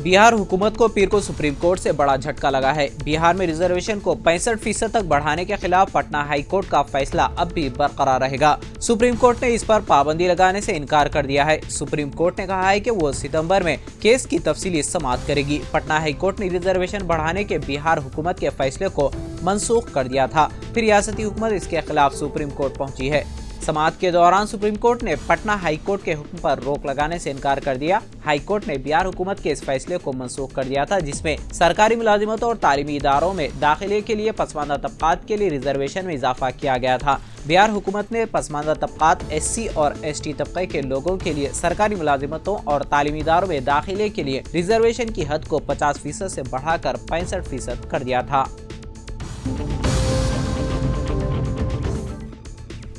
बिहार हुकूमत को पीर को सुप्रीम कोर्ट से बड़ा झटका लगा है। बिहार में रिजर्वेशन को 65% तक बढ़ाने के खिलाफ पटना हाई कोर्ट का फैसला अब भी बरकरार रहेगा। सुप्रीम कोर्ट ने इस पर पाबंदी लगाने से इनकार कर दिया है। सुप्रीम कोर्ट ने कहा है कि वो सितंबर में केस की तफसीली समाअत करेगी। पटना हाई कोर्ट ने रिजर्वेशन बढ़ाने के बिहार हुकूमत के फैसले को मनसूख कर दिया था। फिर रियासती हुकूमत इसके खिलाफ सुप्रीम कोर्ट पहुंची है। समाअत के दौरान सुप्रीम कोर्ट ने पटना हाई कोर्ट के हुक्म पर रोक लगाने से इनकार कर दिया। हाई कोर्ट ने बिहार हुकूमत के इस फैसले को मनसूख कर दिया था, जिसमें सरकारी मुलाजिमतों और तालीमी इदारों में दाखिले के लिए पसमानदा तबकात के लिए रिजर्वेशन में इजाफा किया गया था। बिहार हुकूमत ने पसमानदा तबकात SC और ST तबके के लोगों के लिए सरकारी मुलाजिमतों और तालीमी इदारों में दाखिले के लिए रिजर्वेशन की हद को 50% से बढ़ाकर 65% कर दिया था।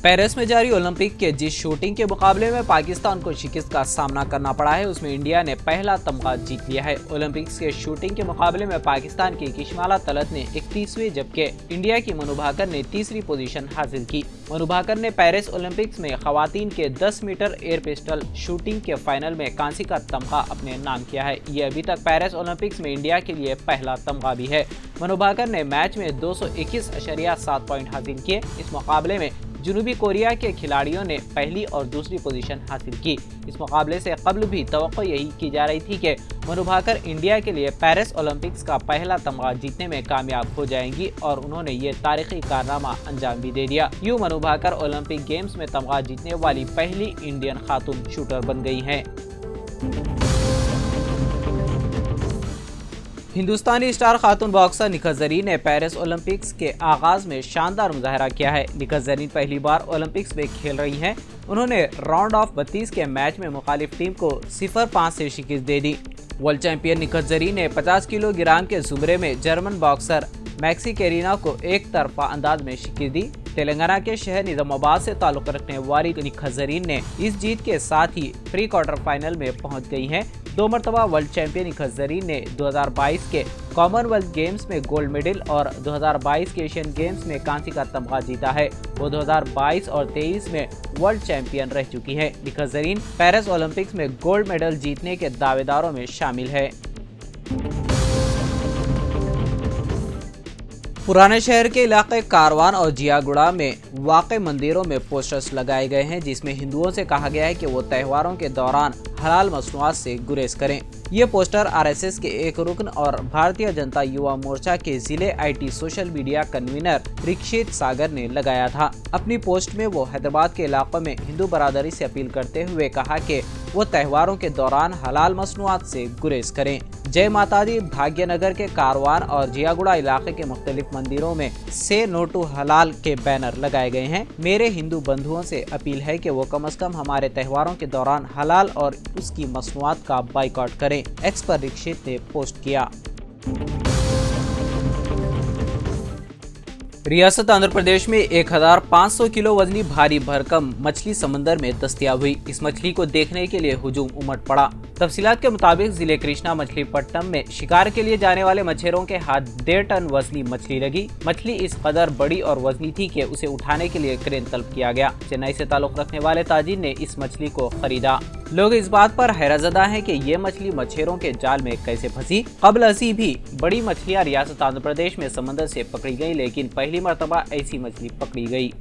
पेरिस में जारी ओलंपिक के जिस शूटिंग के मुकाबले में पाकिस्तान को शिकस्त का सामना करना पड़ा है, उसमें इंडिया ने पहला तमगा जीत लिया है। ओलंपिक्स के शूटिंग के मुकाबले में पाकिस्तान की किशमाला तलत ने 31वें जबकि इंडिया की मनु भाकर ने तीसरी पोजीशन हासिल की। मनु भाकर ने पेरिस ओलंपिक्स में खवातीन के 10 मीटर एयर पिस्टल शूटिंग के फाइनल में कांसी का तमगा अपने नाम किया है। ये अभी तक पेरिस ओलंपिक्स में इंडिया के लिए पहला तमगा भी है। मनु भाकर ने मैच में 221.7 पॉइंट हासिल किए। इस मुकाबले में जनूबी कोरिया के खिलाड़ियों ने पहली और दूसरी पोजीशन हासिल की। इस मुकाबले से कबल भी तवक्को यही की जा रही थी कि मनु भाकर इंडिया के लिए पेरिस ओलंपिक्स का पहला तमगा जीतने में कामयाब हो जाएंगी और उन्होंने ये तारीखी कारनामा अंजाम भी दे दिया। यूं मनु भाकर ओलंपिक गेम्स में तमगा जीतने वाली पहली इंडियन खातून शूटर बन गई हैं। हिंदुस्तानी स्टार खातून बॉक्सर निखत जरीन ने पेरिस ओलंपिक्स के आगाज में शानदार मुजाहरा किया है। निखत जरीन पहली बार ओलंपिक्स में खेल रही हैं। उन्होंने राउंड ऑफ 32 के मैच में मुखालिफ टीम को 0-5 से शिकस्त दे दी। वर्ल्ड चैंपियन निखत जरीन ने 50 किलोग्राम के जुमरे में जर्मन बॉक्सर मैक्सी कैरिना को एक तरफा अंदाज में शिकस्त दी। तेलंगाना के शहर निजामाबाद से ताल्लुक रखने वाली निखत जरीन ने इस जीत के साथ ही प्री क्वार्टर फाइनल में पहुंच गई हैं। 2 मरतबा वर्ल्ड चैंपियन निखत जरीन ने 2022 के कॉमनवेल्थ गेम्स में गोल्ड मेडल और 2022 के एशियन गेम्स में कांसी का तमगा जीता है। वो 2022 और 23 में वर्ल्ड चैंपियन रह चुकी है। निखत जरीन पेरिस ओलंपिक्स में गोल्ड मेडल जीतने के दावेदारों में शामिल है। पुराने शहर के इलाके कारवान और जियागुड़ा में वाक़े मंदिरों में पोस्टर्स लगाए गए हैं, जिसमें हिंदुओं से कहा गया है कि वो त्योहारों के दौरान हलाल मसनूआत से गुरेज करें। ये पोस्टर RSS के एक रुकन और भारतीय जनता युवा मोर्चा के जिले IT social media convener Rikshit सागर ने लगाया था। अपनी पोस्ट में वो हैदराबाद के इलाकों में हिंदू बरादरी से अपील करते हुए कहा कि वो त्योहारों के दौरान हलाल मसनूआत से गुरेज करें। जय माता दी भाग्यनगर के कारवान और जियागुड़ा इलाके के मुख्तलिफ मंदिरों में से नो टू हलाल के बैनर लगाए गए हैं। मेरे हिंदू बंधुओं से अपील है कि वो कम से कम हमारे त्योहारों के दौरान हलाल और उसकी मसनूआत का बाइकआउट करें। एक्स पर रिक्षित ने पोस्ट किया। रियासत आंध्र प्रदेश में 1500 किलो वजनी भारी भरकम मछली समंदर में दस्तयाब हुई। इस मछली को देखने के लिए हुजूम उमड़ पड़ा। तफसीलात के मुताबिक जिले कृष्णा मछलीपट्टनम में शिकार के लिए जाने वाले मछेरों के हाथ 1.5 टन वजनी मछली लगी। मछली इस कदर बड़ी और वजनी थी कि उसे उठाने के लिए क्रेन तलब किया गया। चेन्नई से ताल्लुक रखने वाले ताजिर ने इस मछली को खरीदा। लोग इस बात पर हैरतज़दा हैं कि ये मछली मछेरों के जाल में कैसे फंसी। कबल असी भी बड़ी मछलियां रियासत आंध्र प्रदेश में समंदर से पकड़ी गई, लेकिन पहली मर्तबा ऐसी मछली पकड़ी गई।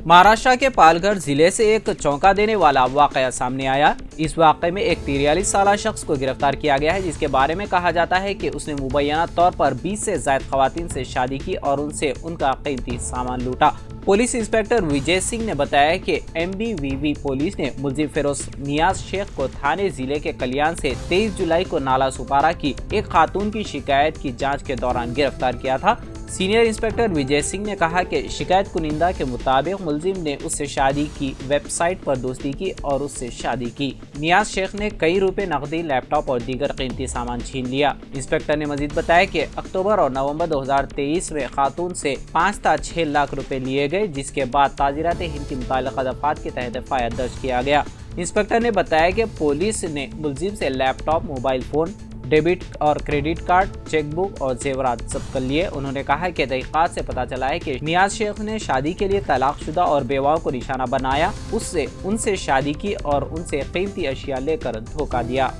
महाराष्ट्र के पालघर जिले से एक चौंका देने वाला वाकया सामने आया। इस वाकये में एक 43 साल शख्स को गिरफ्तार किया गया है, जिसके बारे में कहा जाता है कि उसने मुबैना तौर पर 20 से ज्यादा खवातीन से शादी की और उनसे उनका कीमती सामान लूटा। पुलिस इंस्पेक्टर विजय सिंह ने बताया कि MBVV पुलिस ने मुलजिम फिरोज नियाज शेख को थाने जिले के कल्याण से 23 जुलाई को नाला सुपारा की एक खातून की शिकायत की जांच के दौरान गिरफ्तार किया था। सीनियर इंस्पेक्टर विजय सिंह ने कहा कि शिकायत कुनिंदा के मुताबिक मुलजिम ने उससे शादी की वेबसाइट पर दोस्ती की और उससे शादी की। नियाज शेख ने कई रुपए नकदी, लैपटॉप और दीगर कीमती सामान छीन लिया। इंस्पेक्टर ने मजीद बताया कि अक्टूबर और नवंबर 2023 में खातून से 5 था 6 लाख रुपए लिए गए, जिसके बाद ताजिरात हिंद की मुताल्लिक़ा दफ़ात के तहत FIR दर्ज किया गया। इंस्पेक्टर ने बताया कि पुलिस ने मुलजिम से लैपटॉप, मोबाइल फोन, डेबिट और क्रेडिट कार्ड, चेक बुक और जेवरात जब्त कर लिए। उन्होंने कहा कि तहकीकात से पता चला है कि नियाज शेख ने शादी के लिए तलाकशुदा और बेवाओं को निशाना बनाया, उनसे शादी की और उनसे कीमती अशिया लेकर धोखा दिया।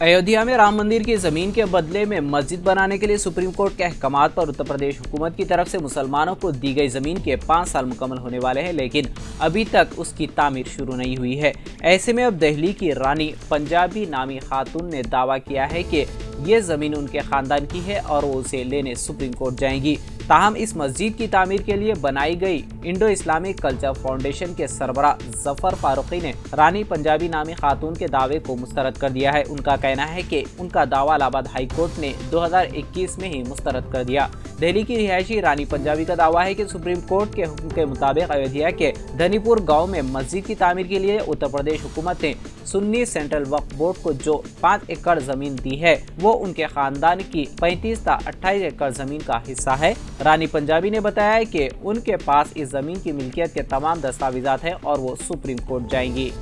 अयोध्या में राम मंदिर की जमीन के बदले में मस्जिद बनाने के लिए सुप्रीम कोर्ट के अहकामात पर उत्तर प्रदेश हुकूमत की तरफ से मुसलमानों को दी गई जमीन के 5 साल मुकम्मल होने वाले हैं, लेकिन अभी तक उसकी तामीर शुरू नहीं हुई है। ऐसे में अब दिल्ली की रानी पंजाबी नामी खातून ने दावा किया है कि ये जमीन उनके खानदान की है और वो उसे लेने सुप्रीम कोर्ट जाएंगी। ताहम इस मस्जिद की तामीर के लिए बनाई गई इंडो इस्लामिक कल्चर फाउंडेशन के सरबराह जफर फारूकी ने रानी पंजाबी नामी खातून के दावे को मुस्तरद कर दिया है। उनका कहना है कि उनका दावा इलाहाबाद हाई कोर्ट ने 2021 में ही मुस्तरद कर दिया। दिल्ली की रिहायशी रानी पंजाबी का दावा है कि सुप्रीम कोर्ट के हुक्म के मुताबिक अयोध्या के धनीपुर गांव में मस्जिद की तामीर के लिए उत्तर प्रदेश हुकूमत ने सुन्नी सेंट्रल वक्फ बोर्ड को जो 5 एकड़ जमीन दी है वो उनके खानदान की 35 ता 28 एकड़ जमीन का हिस्सा है। रानी पंजाबी ने बताया कि उनके पास इस जमीन की मिल्कियत के तमाम दस्तावेजात हैं और वो सुप्रीम कोर्ट जाएंगी।